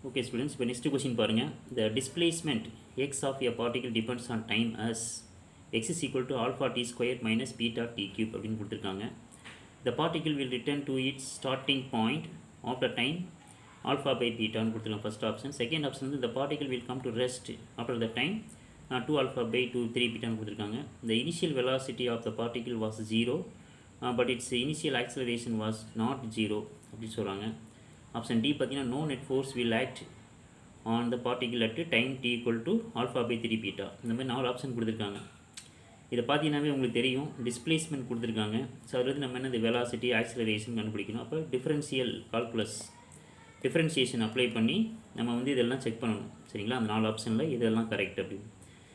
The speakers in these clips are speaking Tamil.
Okay students, இப்போ next question பாருங்க. The displacement x of a particle depends on time as x is equal to alpha t squared minus beta t cube அப்படின்னு கொடுத்துருக்காங்க. The particle will return to its starting point after time alpha by beta ன்னு கொடுத்துருக்காங்க first option. Second option வந்து the particle will come to rest after the time 2 alpha by 2 3 beta ன்னு கொடுத்துருக்காங்க. The initial velocity of the particle was 0 but its initial acceleration was not 0 அப்படின்னு சொல்கிறாங்க. ஆப்ஷன் டி பார்த்தீங்கன்னா no net force will act on the particle at time D equal to alpha by 3 beta. இந்த மாதிரி 4 ஆப்ஷன் கொடுத்துருக்காங்க. இதை பார்த்தீங்கன்னாவே உங்களுக்கு தெரியும் டிஸ்பிளேஸ்மெண்ட் கொடுத்துருக்காங்க. ஸோ அதில் வந்து நம்ம என்ன இந்த வெலாசிட்டி ஆக்சிலரேஷன் கண்டுபிடிக்கணும். அப்போ டிஃபரன்ஷியல் கால்குலஸ் டிஃபரன்சியேஷன் அப்ளை பண்ணி நம்ம வந்து இதெல்லாம் செக் பண்ணணும். சரிங்களா, அந்த 4 ஆப்ஷனில் இதெல்லாம் கரெக்ட் அப்படின்னு.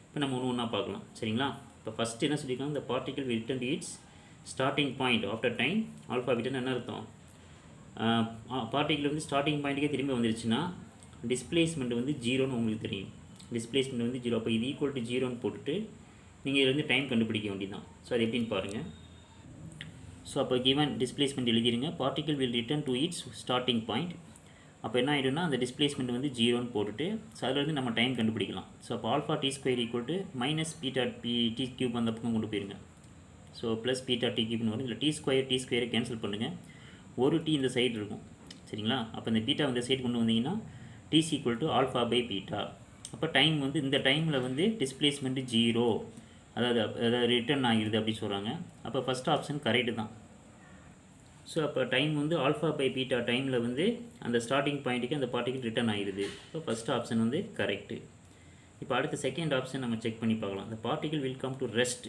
இப்போ நம்ம ஒன்றா பார்க்கலாம். சரிங்களா, இப்போ ஃபஸ்ட்டு என்ன சொல்லியிருக்காங்க, இந்த particle will return to its starting point after time alpha பீட்டான்னு என்ன அர்த்தம், பார்ட்டிகிள் வந்து ஸ்டார்டிங் பாயிண்ட்டுக்கே திரும்பி வந்துருச்சுன்னா டிஸ்பிளேஸ்மெண்ட் வந்து ஜீரோன்னு உங்களுக்கு தெரியும். டிஸ்பிளேஸ்மெண்ட் வந்து ஜீரோ. அப்போ இது ஈக்குவல் டு ஜீரோன்னு போட்டுட்டு நீங்கள் இதில் வந்து டைம் கண்டுபிடிக்க வேண்டியதான். ஸோ அது எப்படின்னு பாருங்கள். ஸோ அப்போ கிவன் டிஸ்பிளேஸ்மெண்ட் எழுதிடுங்க. Particle will return to its starting point. அப்போ என்ன ஆகிடும்னா அந்த டிஸ்பிளேஸ்மெண்ட் வந்து ஜீரோன்னு போட்டுட்டு ஸோ அதில் வந்து நம்ம டைம் கண்டுபிடிக்கலாம். ஸோ அப்போ alpha t square equal to minus beta t cube அந்த பக்கம் கொண்டு போயிருங்க. ஸோ ப்ளஸ் பீட்டா டி கியூப்னு வரும். இல்லை டி ஸ்கொயரை கேன்சல் பண்ணுங்கள். ஒரு டி இந்த சைடு இருக்கும். சரிங்களா, அப்போ இந்த பீட்டா இந்த சைடு கொண்டு வந்தீங்கன்னா t equal to alpha by beta. அப்போ டைம் வந்து இந்த டைமில் வந்து டிஸ்பிளேஸ்மெண்ட்டு ஜீரோ, அதாவது ரிட்டர்ன் ஆகிடுது அப்படின்னு சொல்கிறாங்க. அப்போ ஃபஸ்ட் ஆப்ஷன் கரெக்டு தான். ஸோ அப்போ டைம் வந்து ஆல்ஃபா பை பீட்டா டைமில் வந்து அந்த ஸ்டார்டிங் பாயிண்ட்டுக்கு அந்த பார்ட்டிக்கு ரிட்டர்ன் ஆகிடுது. இப்போ ஃபஸ்ட் ஆப்ஷன் வந்து கரெக்டு. இப்போ அடுத்த செகண்ட் ஆப்ஷன் நம்ம செக் பண்ணி பார்க்கலாம். the particle will come to rest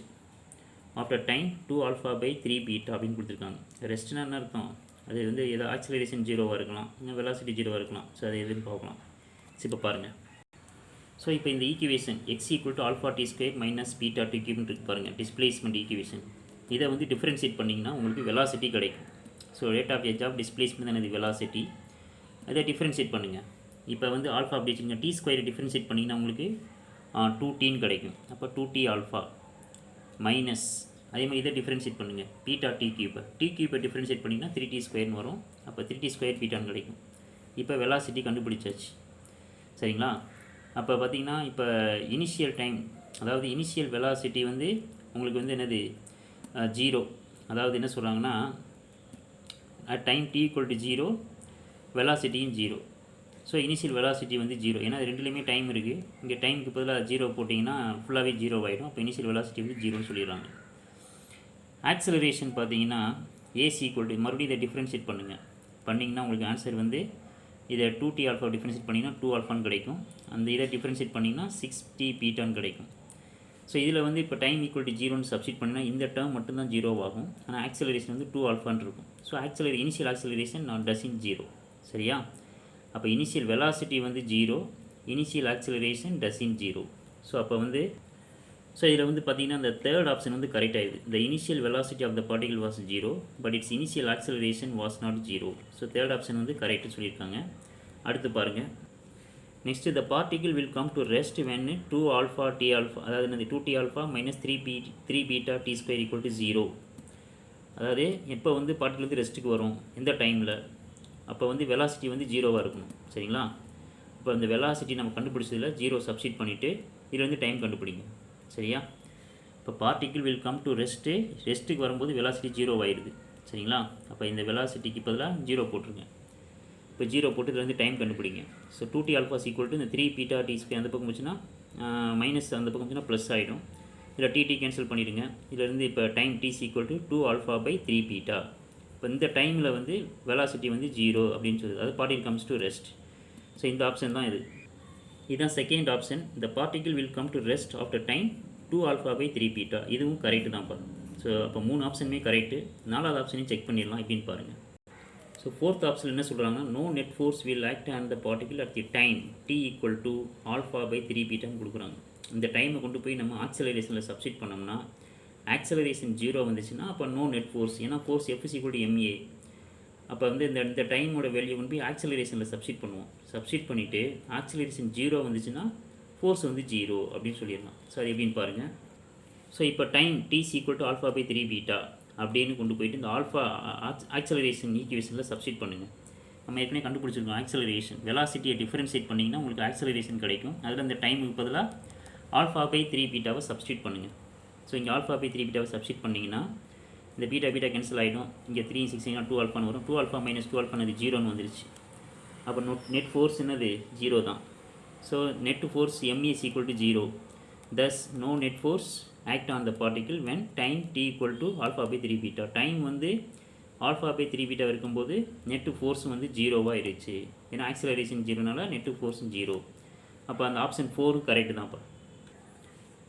after time 2 alpha by 3 beta அப்படின்னு கொடுத்துருக்காங்க. ரெஸ்ட்னா என்ன அர்த்தம், அது வந்து ஏதோ ஆக்சிலரேஷன் ஜீரோவாக இருக்கலாம், இன்னும் வெலாசிட்டி ஜீரோவாக இருக்கலாம். ஸோ அது எதுன்னு பார்க்கலாம். ஸோ இப்போ பாருங்கள். ஸோ இப்போ இந்த equation x equal to alpha t square minus beta t கியூப்னு இருக்கு பாருங்கள், டிஸ்பிளேஸ்மெண்ட் ஈக்குவேஷன். இதை வந்து டிஃப்ரென்ஷியேட் பண்ணிங்கன்னா உங்களுக்கு வெலாசிட்டி கிடைக்கும். ஸோ ரேட் ஆஃப் எட்ஜ் ஆஃப் டிஸ்பிளேஸ்மெண்ட் தான் இது வெலாசிட்டி. அதை டிஃப்ரென்ஷியேட் பண்ணுங்கள். இப்போ வந்து ஆல்ஃபா அப்படி வச்சுங்க, டி ஸ்கொயர் டிஃப்ரென்ஷியேட் பண்ணிங்கன்னா உங்களுக்கு 2t கிடைக்கும். அப்போ 2t ஆல்ஃபா மைனஸ் அதே மாதிரி இதை டிஃப்ரென்ஷியேட் பண்ணுங்கள், பீட்டா டி கியூப்பை டிஃப்ரென்ஷியேட் பண்ணிங்கன்னா 3t ஸ்கொயர்னு வரும். அப்போ 3t ஸ்கொயர் பீட்டான்னு கிடைக்கும். இப்போ வெலாசிட்டி கண்டுபிடிச்சாச்சு. சரிங்களா, அப்போ பார்த்தீங்கன்னா இப்போ இனிஷியல் டைம், அதாவது இனிஷியல் வெலாசிட்டி வந்து உங்களுக்கு வந்து என்னது ஜீரோ. அதாவது என்ன சொல்கிறாங்கன்னா at time D equal to zero, வெலாசிட்டியும் ஜீரோ. ஸோ இனிஷியல் வெலாசிட்டி வந்து ஜீரோ. ஏன்னா ரெண்டுலேயுமே டைம் இருக்குது. இங்கே டைமுக்கு பதிலாக ஜீரோ போட்டிங்கன்னா ஃபுல்லாகவே ஜீரோ ஆகிடும். அப்போ இனிஷியல் வெலாசிட்டி வந்து ஜீரோன்னு சொல்லிடுறாங்க. ஆக்சிலரேஷன் பார்த்தீங்கன்னா ஏசி ஈக்குவல் டு, மறுபடியும் இதை டிஃப்ரென்ஷியேட் பண்ணுங்கள். பண்ணிங்கன்னா உங்களுக்கு ஆன்சர் வந்து இதை 2t ஆல்ஃபா டிஃப்ரென்ஷியேட் பண்ணிங்கன்னா 2 ஆல்ஃபான்னு கிடைக்கும். அந்த இதை டிஃப்ரென்ஷியேட் பண்ணிங்கன்னா 6t பீட்டான்னு கிடைக்கும். ஸோ இதில் வந்து இப்போ டைம் ஈக்குவல் டு ஜீரோன்னு சப்ஸ்டிட் பண்ணிங்கன்னா இந்த டேர்ம் மட்டும்தான் ஜீரோவாகும். ஆனால் ஆக்சிலரேஷன் வந்து 2 ஆல்ஃபான்னு இருக்கும். So initial acceleration dozen zero. சரியா, அப்போ இனிஷியல் வெலாசிட்டி வந்து zero, initial acceleration dozen zero. So அப்போ வந்து இதில் வந்து பார்த்திங்கன்னா இந்த தேர்ட் ஆப்ஷன் வந்து கரெக்ட் ஆகிடுது. the initial velocity of the particle was 0 but its initial acceleration was not 0. So third option வந்து கரெக்டுன்னு சொல்லியிருக்காங்க. அடுத்து பாருங்கள். Next the particle will come to rest when 2 alpha t alpha, அதாவது என்னது 2t alpha minus 3 beta t square equal to 0. அதாவது எப்போ வந்து பார்ட்டிகிள் வந்து ரெஸ்ட்டுக்கு வரும், எந்த டைமில், அப்போ வந்து வெலாசிட்டி வந்து ஜீரோவாக இருக்கணும். சரிங்களா, இப்போ அந்த வெலாசிட்டி நம்ம கண்டுபிடிச்சதில் ஜீரோ சப்ஸ்டிட் பண்ணிவிட்டு இதில் வந்து டைம் கண்டுபிடிங்க. சரியா, இப்போ பார்ட்டிகிள் வில் கம் டு ரெஸ்ட்டுக்கு வரும்போது வெலாசிட்டி ஜீரோ ஆயிடுது. சரிங்களா, அப்போ இந்த வெலாசிட்டிக்கு பதிலாக ஜீரோ போட்டுருங்க. இப்போ ஜீரோ போட்டு இதில் வந்து டைம் கண்டுபிடிங்க. So 2t alpha equal to இந்த 3 பீட்டா டி ஸ்கொயர் அந்த பக்கம் வச்சுன்னா மைனஸ், அந்த பக்கம் வச்சுன்னா ப்ளஸ் ஆகிடும். இதில் டி கேன்சல் பண்ணிவிடுங்க. இதிலேருந்து இப்போ time D equal to 2 alpha by 3 beta. இப்போ இந்த டைமில் வந்து வெலாசிட்டி வந்து ஜீரோ அப்படின்னு சொல்லுது. அது particle comes to rest. So இந்த ஆப்ஷன் தான் இது. இதுதான் second option. the particle will come to rest after time 2 alpha by 3 beta. இதுவும் கரெக்டு தான் பாருங்கள். ஸோ அப்போ 3 ஆப்ஷனுமே கரெக்டு. 4வது ஆப்ஷனையும் செக் பண்ணிடலாம் எப்படின்னு பாருங்கள். ஸோ ஃபோர்த் ஆப்ஷன் என்ன சொல்கிறாங்க, no net force will act on the particle at the time D equal to alpha by 3 பீட்டான்னு கொடுக்குறாங்க. இந்த டைமை கொண்டு போய் நம்ம ஆக்சிலரேஷனில் சப்ஸ்டிட் பண்ணோம்னா ஆக்சிலரேஷன் ஜீரோ வந்துச்சுன்னா அப்போ நோ நெட் ஃபோர்ஸ். ஏன்னா force F is equal to m a. அப்போ வந்து இந்த டைமோட வேல்யூ கொண்டு போய் ஆக்சிலரேஷனில் சப்ஸ்டிட் பண்ணுவோம். சப்ஸ்டிட் பண்ணிவிட்டு ஆக்சிலரேஷன் ஜீரோ வந்துச்சுன்னா ஃபோர்ஸ் வந்து ஜீரோ அப்படின்னு சொல்லிடலாம். ஸோ அது எப்படின்னு பாருங்கள். ஸோ இப்போ time D equal to alpha by 3 beta அப்படின்னு கொண்டு போயிட்டு இந்த ஆல்ஃபா ஆக்சிலரேஷன் ஈக்குவேஷனில் சப்ஸ்டிட் பண்ணுங்கள். நம்ம ஏற்கனவே கண்டுபிடிச்சிருக்கோம் ஆக்சலரேஷன். வெலாசிட்டியை டிஃபரன்ஷியேட் பண்ணிங்கன்னா உங்களுக்கு ஆக்சலரேஷன் கிடைக்கும். அதில் அந்த டைமுக்கு பதிலாக α/3 பீட்டாவை சப்ஸ்டியூட் பண்ணுங்கள். ஸோ இங்கே α/3 பீட்டாவை சப்ஸ்டியூட் பண்ணிங்கன்னா இந்த பீட்டா கேன்சல் ஆகிடும். இங்கே 3 6 2α வரும். 2α - 2α அது 0ன்னு வந்துருச்சு. அப்போ நெட் ஃபோர்ஸ் என்னது 0 தான். So net force m is equal to 0. thus no net force act on the particle when time t equal to α/3 beta. Time வந்து α/3 பீட்டா இருக்கும்போது நெட் ஃபோர்ஸ் வந்து 0வாக ஆயிடுச்சு. ஏன்னா ஆக்சலரேஷன் 0னால நெட் ஃபோர்ஸ் 0. அப்போ அந்த ஆப்ஷன் 4 கரெக்டு தான்ப்பா.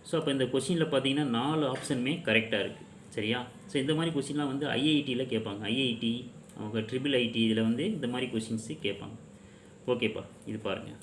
ஸோ அப்போ இந்த கொஷினில் பார்த்தீங்கன்னா 4 ஆப்ஷனுமே கரெக்டாக இருக்குது. சரியா? ஸோ இந்த மாதிரி கொஷின்லாம் வந்து ஐஐடியில் கேட்பாங்க. ஐஐடி அவங்க IIIT இதில் வந்து இந்த மாதிரி கொஷின்ஸு கேட்பாங்க. ஓகேப்பா, இது பாருங்கள்.